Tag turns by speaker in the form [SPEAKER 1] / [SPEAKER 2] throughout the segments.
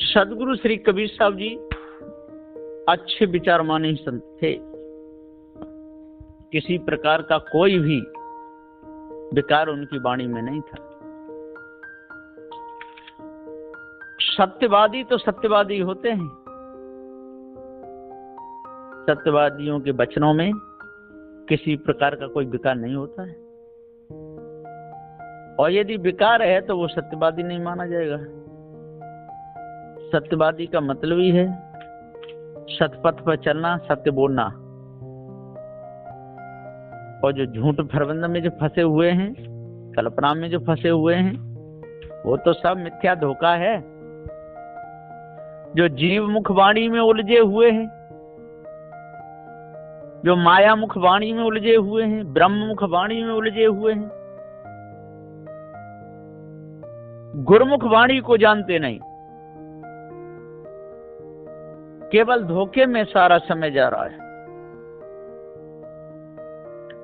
[SPEAKER 1] सदगुरु श्री कबीर साहब जी अच्छे विचार माने संत थे। किसी प्रकार का कोई भी विकार उनकी वाणी में नहीं था। सत्यवादी तो सत्यवादी होते हैं, सत्यवादियों के वचनों में किसी प्रकार का कोई विकार नहीं होता है, और यदि विकार है तो वो सत्यवादी नहीं माना जाएगा। सत्यवादी का मतलब ही है सतपथ पर चलना, सत्य बोलना। और जो झूठ प्रबंध में जो फंसे हुए हैं, कल्पना में जो फंसे हुए हैं, वो तो सब मिथ्या धोखा है। जो जीव मुख वाणी में उलझे हुए हैं, जो माया मुख वाणी में उलझे हुए हैं, ब्रह्म मुख वाणी में उलझे हुए हैं, गुरुमुख वाणी को जानते नहीं, केवल धोखे में सारा समय जा रहा है।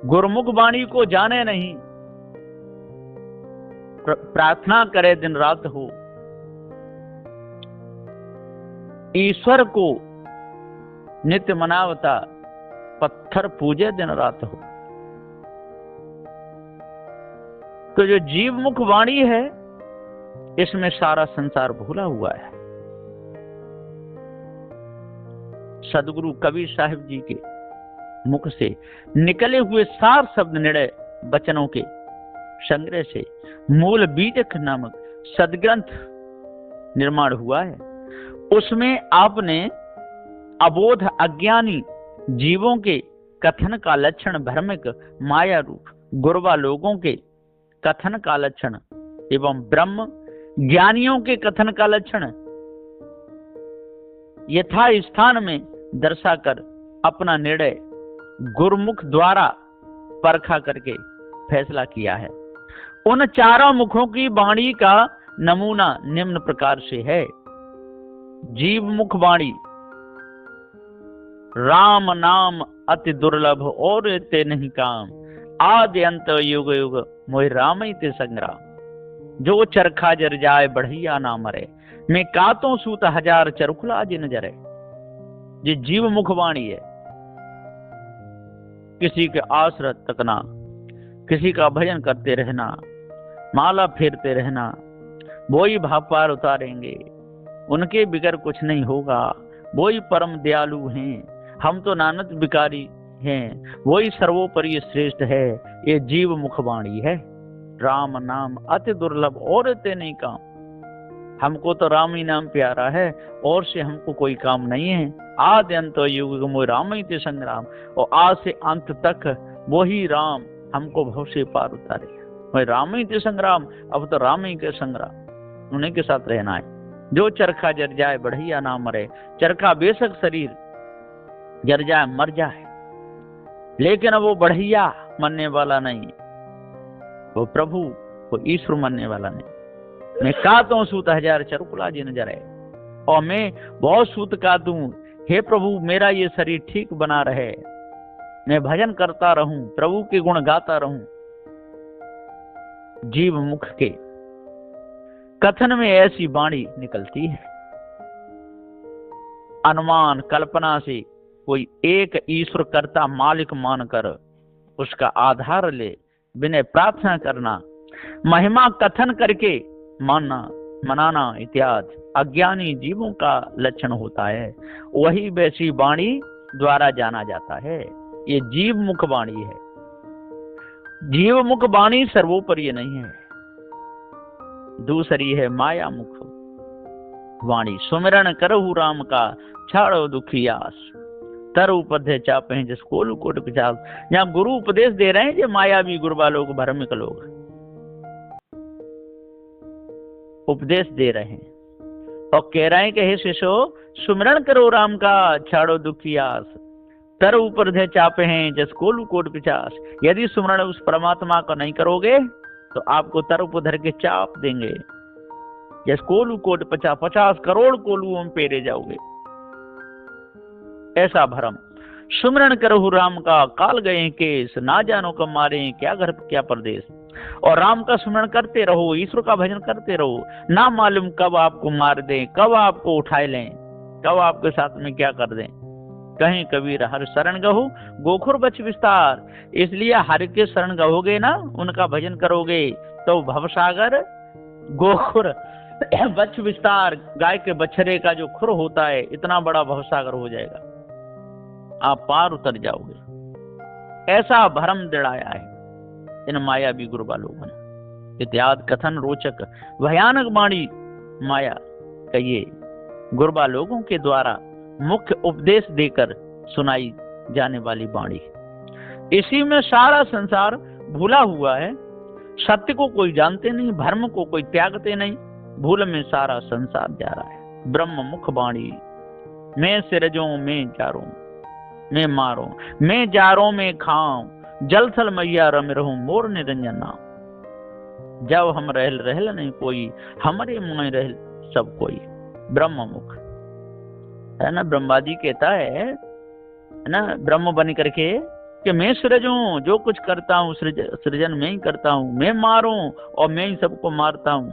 [SPEAKER 1] गुरुमुख वाणी को जाने नहीं, प्रार्थना करे दिन रात हो, ईश्वर को नित्य मनावता, पत्थर पूजे दिन रात हो। तो जो जीव मुख वाणी है, इसमें सारा संसार भूला हुआ है। सदगुरु कबीर साहिब जी के मुख से निकले हुए सार शब्द निर्णय वचनों के संग्रह से मूल बीजक नामक सदग्रंथ निर्माण हुआ है। उसमें आपने अबोध अज्ञानी जीवों के कथन का लक्षण, भ्रमिक माया रूप गुरवा लोगों के कथन का लक्षण एवं ब्रह्म ज्ञानियों के कथन का लक्षण यथा स्थान में दर्शाकर अपना निर्णय गुरुमुख द्वारा परखा करके फैसला किया है। उन चारों मुखों की वाणी का नमूना निम्न प्रकार से है। जीव मुख वाणी, राम नाम अति दुर्लभ और ते नहीं काम, आदि अंत युग युग मोहि राम ही ते संग्राम। जो चरखा जर जाए बढ़िया ना मरे, मैं कातों सूत हजार चरखुला जिन जरे। ये जीव मुख वाणी है। किसी के आश्रत तकना, किसी का भजन करते रहना, माला फेरते रहना, वो ही भाव पार उतारेंगे, उनके बिगर कुछ नहीं होगा, वो ही परम दयालु हैं, हम तो नानक बिकारी हैं, वो ही सर्वोपरि श्रेष्ठ है। ये जीव मुख वाणी है। राम नाम अति दुर्लभ और ते नहीं काम। हमको तो राम ही नाम प्यारा है, और से हमको कोई काम नहीं है। आदि अंत युग मोहि राम ही ते संग्राम। और आज से अंत तक वही राम हमको भव से पार उतारे। मोहि राम ही ते संग्राम। अब तो राम ही के संग्राम, उन्हीं के साथ रहना है। जो चरखा जर जाए बढ़िया ना मरे। चरखा बेशक शरीर जर जाए, मर जाए, लेकिन वो बढ़िया मरने वाला नहीं, वो प्रभु, वो ईश्वर मरने वाला नहीं। मैं कातों सूत हजार चरकुला जिन जरे। और मैं बहुत सूत कातूं, हे प्रभु मेरा ये शरीर ठीक बना रहे, मैं भजन करता रहूं, प्रभु के गुण गाता रहूं। जीव मुख के कथन में ऐसी वाणी निकलती है। अनुमान कल्पना से कोई एक ईश्वर कर्ता मालिक मानकर उसका आधार ले, विनय प्रार्थना करना, महिमा कथन करके मानना, मनाना इत्यादि अज्ञानी जीवों का लक्षण होता है। वही वैसी वाणी द्वारा जाना जाता है। ये जीव मुख वाणी है। जीव मुख वाणी सर्वोपरि नहीं है। दूसरी है माया मुख वाणी। सुमिरन करहु राम का, छाड़ो दुखी आस, तर उपदेश चापे हैं जिस कोलू कोट पिचास। यहाँ गुरु उपदेश दे रहे हैं जो मायावी गुरबा लोग, भ्रमिक लोग उपदेश दे रहे हैं और कह रहे हैं कि हे शिष्यो सुमिरन करो राम का, छाड़ो दुखी आस, तर ऊपर धे चापे हैं जस कोलू कोट पिचास। यदि सुमिरन उस परमात्मा को नहीं करोगे तो आपको तर ऊपर धर के चाप देंगे, जस कोलू कोट 50 करोड़ कोलू में पेरे जाओगे। ऐसा भरम। सुमिरन करहु राम का, काल गए केस, ना जानो कब मारे क्या घर क्या परदेश। और राम का स्मरण करते रहो, ईश्वर का भजन करते रहो। ना मालूम कब आपको मार दें, कब आपको उठाए लें, कब आपके साथ में क्या कर दें। कहीं कबीर हर शरण गहो, गोखुर बच विस्तार। इसलिए हर के शरण गहोगे ना, उनका भजन करोगे तो भवसागर गोखुर बच विस्तार, गाय के बछड़े का जो खुर होता है इतना बड़ा भवसागर हो जाएगा, आप पार उतर जाओगे। ऐसा भ्रम दिड़ाया है इन मायावी गुरुबा लोगों ने। इत्यादि कथन रोचक भयानक वाणी माया कहिए गुरुबा लोगों के द्वारा मुख्य उपदेश देकर सुनाई जाने वाली वाणी। इसी में सारा संसार भूला हुआ है। सत्य को कोई जानते नहीं, भ्रम को कोई त्यागते नहीं, भूल में सारा संसार जा रहा है। ब्रह्म मुख वाणी, मैं सिरजों में जारूं, मैं मारूं, मैं जारों में खाऊं, जल थल मैया रम रहूं, मोर निरंजन नाम। जब हम रहल रहल नहीं कोई, हमारे मोय रहल सब कोई। ब्रह्म मुख है ना, ब्रह्मा जी कहता है ना, ब्रह्म बन करके कि मैं सृजूं, जो कुछ करता हूं सृजन मैं ही करता हूं, मैं मारूं और मैं ही सबको मारता हूं,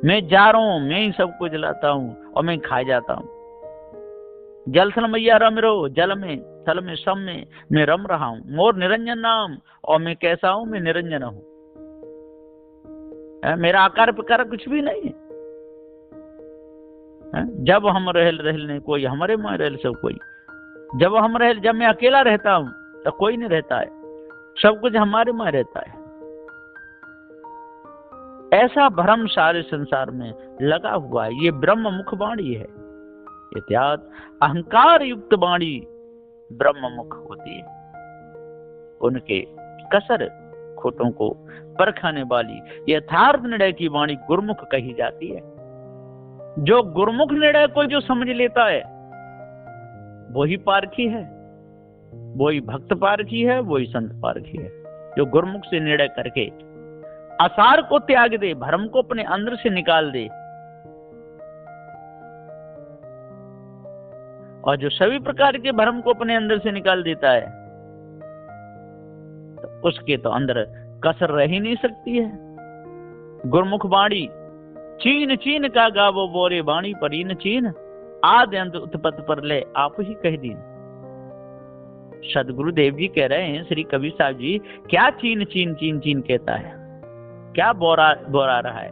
[SPEAKER 1] मैं जा रहा हूं, मैं ही सबको जलाता हूं और मैं खा जाता हूं। जल थल मैया रम रहो, जल में थल में सब में मैं रम रहा हूं, मोर निरंजन नाम, और मैं कैसा हूं, मैं निरंजन हूं। मेरा आकार प्रकार कुछ भी नहीं है। जब हम रहल रहल नहीं कोई, हमारे में रहल सब कोई। जब हम रहल, जब मैं अकेला रहता हूं तो कोई नहीं रहता है, सब कुछ हमारे में रहता है। ऐसा भ्रम सारे संसार में लगा हुआ है। ये ब्रह्म मुख वाणी है। इत्यादि अहंकार युक्त वाणी ब्रह्म मुख होती है। उनके कसर खोटों को परखाने वाली यथार्थ निर्णय की वाणी गुरुमुख कही जाती है। जो गुरुमुख निर्णय को जो समझ लेता है वही पारखी है, वही भक्त पारखी है, वही संत पारखी है। जो गुरुमुख से निर्णय करके आसार को त्याग दे, भ्रम को अपने अंदर से निकाल दे, और जो सभी प्रकार के भ्रम को अपने अंदर से निकाल देता है तो उसके तो अंदर कसर रह ही नहीं सकती है। गुरुमुख वाणी चीन चीन का गावो बोरे वाणी परीन चीन, आदि अंत उत्पत्ति पर ले आप ही कह दीन। सदगुरुदेव जी कह रहे हैं, श्री कबीर साहब जी, क्या चीन चीन चीन चीन कहता है, क्या बोरा रहा है,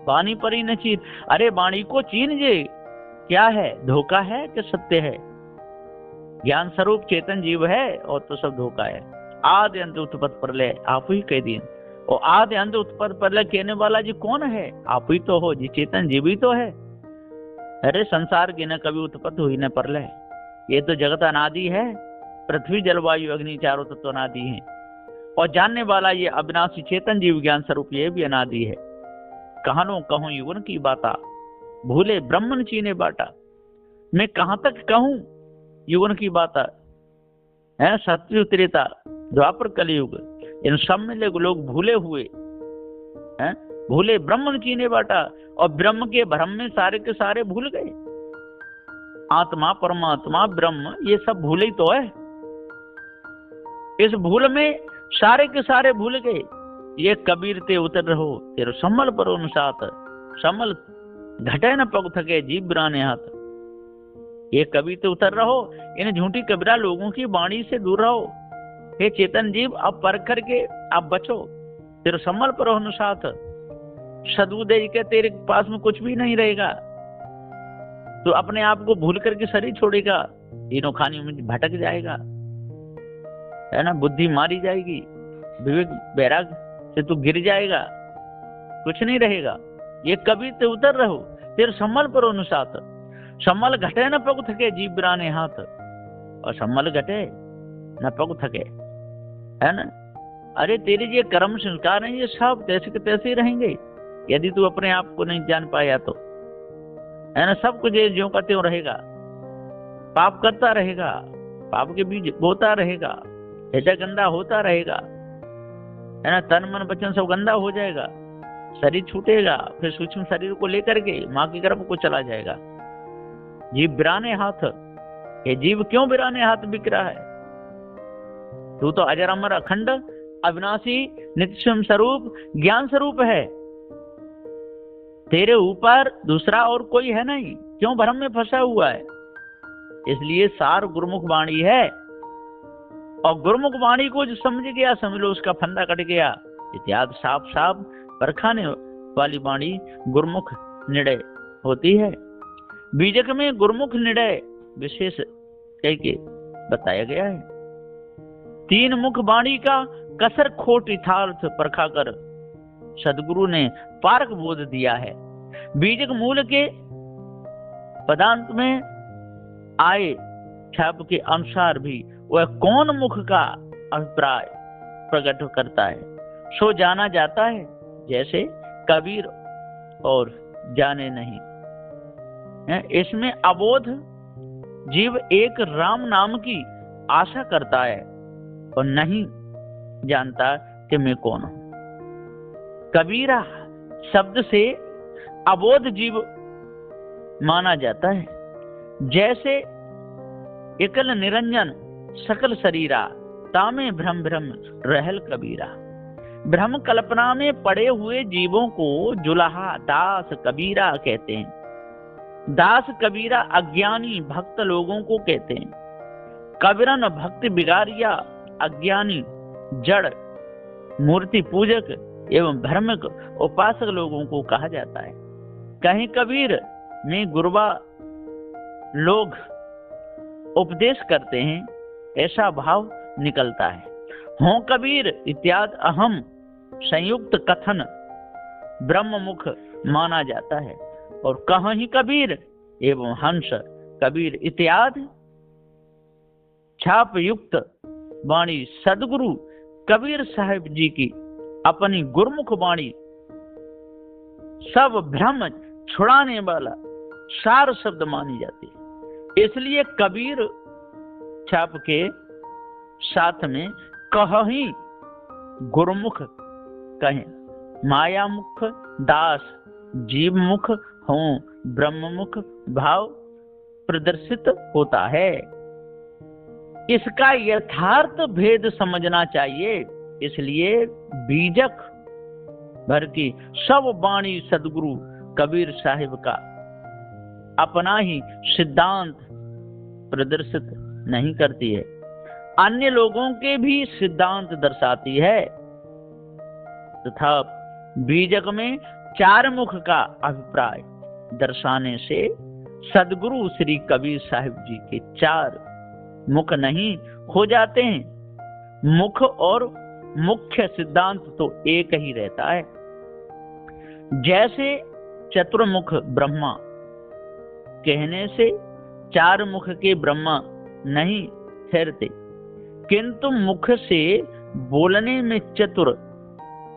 [SPEAKER 1] वाणी परी न चीन। अरे वाणी को चीन जे, क्या है, धोखा है कि सत्य है? ज्ञान स्वरूप चेतन जीव है और तो सब धोखा है। आदि अंत उत्पत्ति पर ले आप ही कह दीन। और आदि अंत उत्पत्ति पर ले कहने वाला जी कौन है? आप ही तो हो जी, चेतन जीव ही तो है। अरे संसार की न कभी उत्पत्ति हुई न परलय, ये तो जगत अनादि है। पृथ्वी जलवायु अग्नि चारों तत्व अनादि हैं, और जानने वाला ये अविनाशी चेतन जीव ज्ञान स्वरूप ये भी अनादि है। कहनो कहूं युवन की बाता, भूले ब्रह्मन चीने बाटा। मैं कहां तक कहूं युवन की बाता है। सतयुग त्रेता द्वापर कलयुग, इन सब में लोग भूले हुए हैं, भूले ब्रह्मन चीने बाटा, और ब्रह्म के भ्रम में सारे के सारे भूल गए। आत्मा परमात्मा ब्रह्म ये सब भूले ही तो है। इस भूल में सारे के सारे भूल गए। ये कबीर ते उतर रहो, तेरे सम्मल पर अनुसात, सम्मल घटे न पग थके जीव बिराने हाथ। ये कबीर ते उतर रहो, इन झूठी कबीरा लोगों की वाणी से दूर रहो। हे चेतन जीव, अब परख करके आप बचो, तेरे सम्मल पर अनुसात। सदगुरुदेव के तेरे पास में कुछ भी नहीं रहेगा, तो अपने आप को भूल करके शरीर छोड़ेगा, तीनों खानियों में भटक जाएगा, है ना, बुद्धि मारी जाएगी, विवेक वैराग से तू गिर जाएगा, कुछ नहीं रहेगा। ये कबीर ते उतर रहो, तेरे सम्मल पर अनुसात। सम्मल घटे न पग थके जीव बिराने हाथ, और सम्मल घटे न पग थके, है ना। अरे तेरे ये कर्म संस्कार हैं, ये सब तैसे के तैसे ही रहेंगे यदि तू अपने आप को नहीं जान पाया तो, है ना। सब कुछ ज्यों का त्यों रहेगा, पाप करता रहेगा, पाप के बीज बोता रहेगा, हृदय गंदा होता रहेगा, है ना। तन मन वचन सब गंदा हो जाएगा, शरीर छूटेगा, फिर सूक्ष्म शरीर को लेकर के माँ के गर्भ को चला जाएगा। जीव बिराने हाथ, ये जीव क्यों बिराने हाथ बिक रहा है? तू तो अजर अमर अखंड अविनाशी नित्य स्वयं स्वरूप ज्ञान स्वरूप है। तेरे ऊपर दूसरा और कोई है नहीं, क्यों भ्रम में फंसा हुआ है? इसलिए सार गुरुमुख वाणी है, और गुरुमुख वाणी को जो समझ गया, समझ लो उसका फंदा कट गया। इत्यादि साफ साफ परखाने वाली वाणी गुरुमुख निर्णय होती है। बीजक में गुरुमुख निर्णय विशेष कह के बताया गया है। तीन मुख वाणी का कसर खोट यथार्थ परखा कर सदगुरु ने पारक बोध दिया है। बीजक मूल के पदांत में आए छाप के अनुसार भी वह कौन मुख का अभिप्राय प्रकट करता है, सो जाना जाता है, जैसे कबीर और जाने नहीं। इसमें अबोध जीव एक राम नाम की आशा करता है और नहीं जानता कि मैं कौन हूं। कबीरा शब्द से अबोध जीव माना जाता है, जैसे एकल निरंजन सकल शरीरा तामे भ्रम भ्रम रहल कबीरा। भ्रम कल्पना में पड़े हुए जीवों को जुलाहा दास कबीरा कहते हैं। दास कबीरा अज्ञानी भक्त लोगों को कहते हैं। कबीरन भक्ति बिगारिया अज्ञानी जड़ मूर्ति पूजक एवं भ्रमक उपासक लोगों को कहा जाता है। कहीं कबीर में गुरबा लोग उपदेश करते हैं, ऐसा भाव निकलता है। हों कबीर इत्यादि अहम संयुक्त कथन ब्रह्ममुख माना जाता है। और कहीं कबीर एवं हंस कबीर इत्यादि छाप युक्त वाणी सदगुरु कबीर साहिब जी की अपनी गुरमुख वाणी सब भ्रम छुड़ाने वाला सार शब्द मानी जाती है। इसलिए कबीर छाप के साथ में कहीं गुरुमुख कहें माया मुख दास जीव मुख हों ब्रह्ममुख भाव प्रदर्शित होता है। इसका यथार्थ भेद समझना चाहिए। इसलिए बीजक भर की सब वाणी सदगुरु कबीर साहिब का अपना ही सिद्धांत प्रदर्शित नहीं करती है, अन्य लोगों के भी सिद्धांत दर्शाती है। तथा बीजक में चार मुख का अभिप्राय दर्शाने से सदगुरु श्री कबीर साहिब जी के चार मुख नहीं हो जाते हैं। मुख और मुख्य सिद्धांत तो एक ही रहता है। जैसे चतुर्मुख ब्रह्मा कहने से चार मुख के ब्रह्मा नहीं ठहरते, किंतु मुख से बोलने में चतुर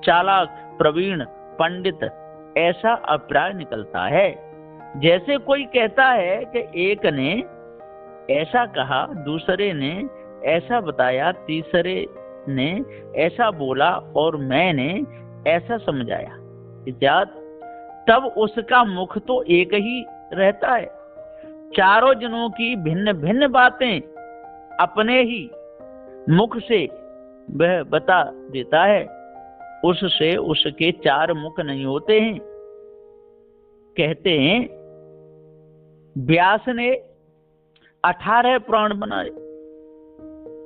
[SPEAKER 1] चालाक प्रवीण पंडित ऐसा अभिप्राय निकलता है। जैसे कोई कहता है कि एक ने ऐसा कहा, दूसरे ने ऐसा बताया, तीसरे ने ऐसा बोला और मैंने ऐसा समझाया इत्यादि, तब उसका मुख तो एक ही रहता है। चारों जनों की भिन्न भिन्न बातें अपने ही मुख से वह बता देता है, उससे उसके चार मुख नहीं होते हैं। कहते हैं व्यास ने 18 पुराण बनाए,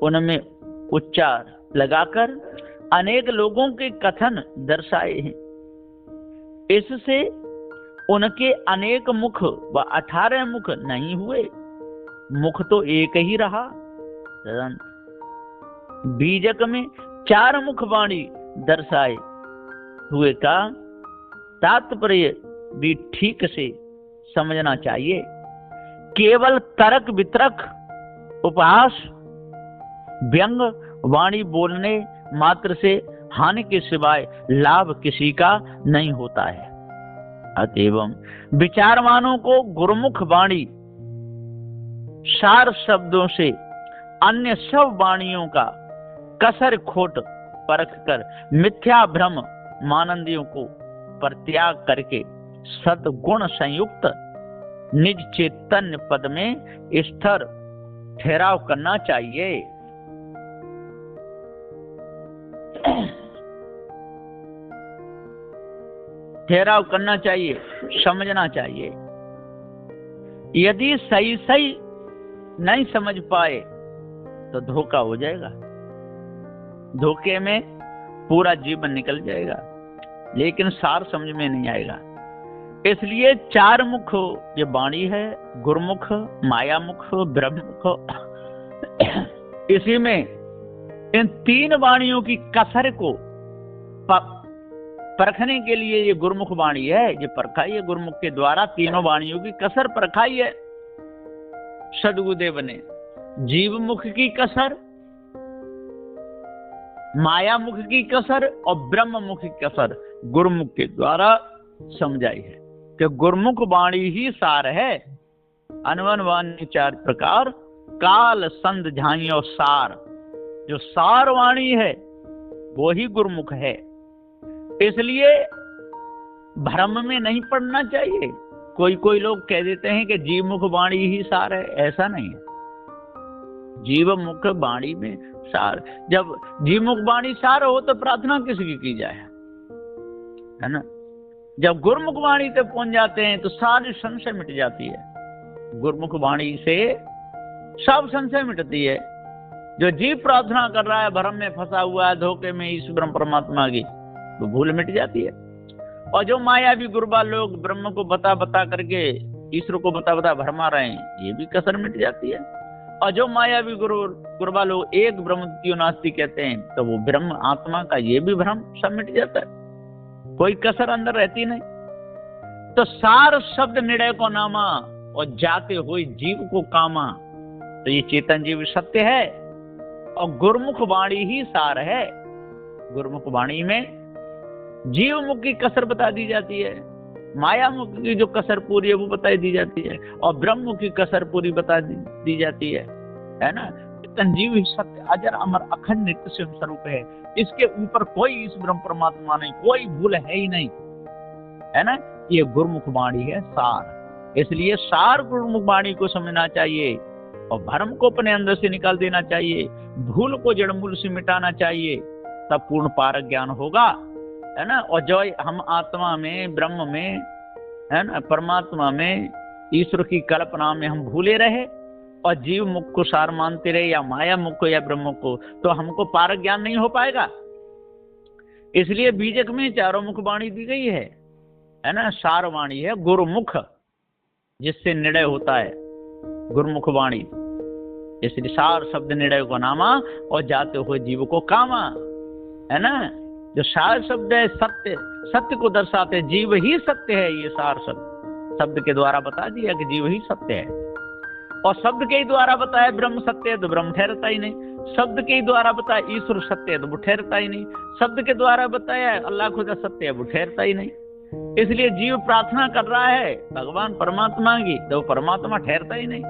[SPEAKER 1] उनमें उच्चार लगाकर अनेक लोगों के कथन दर्शाए हैं। इससे उनके अनेक मुख व 18 मुख नहीं हुए, मुख तो एक ही रहा। बीजक में चार मुख वाणी दर्शाए हुए का तात्पर्य भी ठीक से समझना चाहिए। केवल तर्क वितर्क उपहास व्यंग वाणी बोलने मात्र से हानि के सिवाय लाभ किसी का नहीं होता है। अतएव विचारवानों को गुरुमुख वाणी सार शब्दों से अन्य सब वाणियों का कसर खोट परख कर मिथ्या भ्रम मानंदियों को परित्याग करके सद्गुण संयुक्त निज चैतन्य पद में स्थिर ठहराव करना चाहिए। ठहराव करना चाहिए, समझना चाहिए। यदि सही सही नहीं समझ पाए तो धोखा हो जाएगा, धोखे में पूरा जीवन निकल जाएगा, लेकिन सार समझ में नहीं आएगा। इसलिए चार मुख ये वाणी है, गुरुमुख, मायामुख, ब्रह्ममुख। इसी में इन तीन वाणियों की कसर को परखने के लिए ये गुरुमुख वाणी है, ये परखाई है गुरुमुख के द्वारा, तीनों वाणियों की कसर परखाई है सदगुरुदेव ने। जीव मुख की कसर, माया मुख की कसर और ब्रह्म मुख की कसर गुरुमुख के द्वारा समझाई है कि गुरुमुख वाणी ही सार है। अनवन वाणी चार प्रकार, काल संध झाइयो सार। जो सार वाणी है वो ही गुरुमुख है। इसलिए भ्रम में नहीं पड़ना चाहिए। कोई लोग कह देते हैं कि जीव मुख वाणी ही सार है, ऐसा नहीं है। जीव मुख वाणी में सार, जब जीव मुख वाणी सार हो तो प्रार्थना किसकी की जाए, है ना। जब गुरुमुख वाणी तक पहुंच जाते हैं तो सारी संशय मिट जाती है। गुरुमुख वाणी से सब संशय मिटती है। जो जीव प्रार्थना कर रहा है, भ्रम में फंसा हुआ है, धोखे में ईश्वर परमात्मा की, तो भूल मिट जाती है। और जो मायावी गुरबा लोग ब्रह्म को बता बता करके ईश्वर को बता बता भरमा रहे हैं, ये भी कसर मिट जाती है। और जो मायावी गुरबा लोग एक ब्रह्म द्वितीय नास्ति कहते हैं, तो वो ब्रह्म आत्मा का ये भी भ्रम सब मिट जाता है, कोई कसर अंदर रहती नहीं। तो सार शब्द निर्णय को नामा और जाते हुए जीव को कामा, तो ये चेतन जीव सत्य है और गुरुमुख वाणी ही सार है। गुरुमुख वाणी में जीव मुख की कसर बता दी जाती है, माया मुख की जो कसर पूरी है वो बताई दी जाती है, और ब्रह्म मुख की कसर पूरी बता दी जाती है ना। चेतन जीव ही सत्य अजर अमर अखंड नित्य स्वयं स्वरूप है। इसके ऊपर कोई इस ब्रह्म परमात्मा नहीं, कोई भूल है ही नहीं, है ना। ये गुरुमुख वाणी है सार। इसलिए सार गुरुमुख वाणी को समझना चाहिए और भ्रम को अपने अंदर से निकाल देना चाहिए, भूल को जड़ मूल से मिटाना चाहिए, तब पूर्ण पारक ज्ञान होगा, है ना। और जो हम आत्मा में, ब्रह्म में, है ना, परमात्मा में, ईश्वर की कल्पना में हम भूले रहे और जीव मुख को सार मानते रहे, या माया मुख को या ब्रह्म को, तो हमको पारक ज्ञान नहीं हो पाएगा। इसलिए बीजक में चारों मुख वाणी दी गई है ना। सार वाणी है गुरुमुख, जिससे निर्णय होता है, गुरुमुख वाणी। इसलिए सार शब्द निर्णय को नामा और जाते हुए जीव को कामा, है ना। जो सार शब्द है सत्य, सत्य को दर्शाते, जीव ही सत्य है। ये सार शब्द के द्वारा बता दिया कि जीव ही सत्य है। और शब्द के द्वारा बताया ब्रह्म सत्य है तो ब्रह्म ठहरता ही नहीं। शब्द के द्वारा बताया ईश्वर सत्य है तो वो ठहरता ही नहीं। शब्द के द्वारा बताया अल्लाह खुदा सत्य है, वो ठहरता ही नहीं। इसलिए जीव प्रार्थना कर रहा है भगवान परमात्मा की, तो वो परमात्मा ठहरता ही नहीं।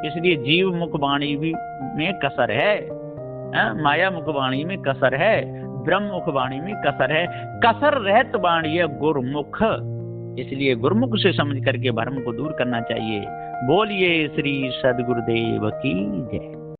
[SPEAKER 1] इसलिए जीव मुख वाणी भी में कसर है, माया मुख वाणी में कसर है, ब्रह्म मुख वाणी में कसर है। कसर रहत वाणी है गुरुमुख। इसलिए गुरुमुख से समझ करके भ्रम को दूर करना चाहिए। बोलिए श्री सद्गुरुदेव की जय।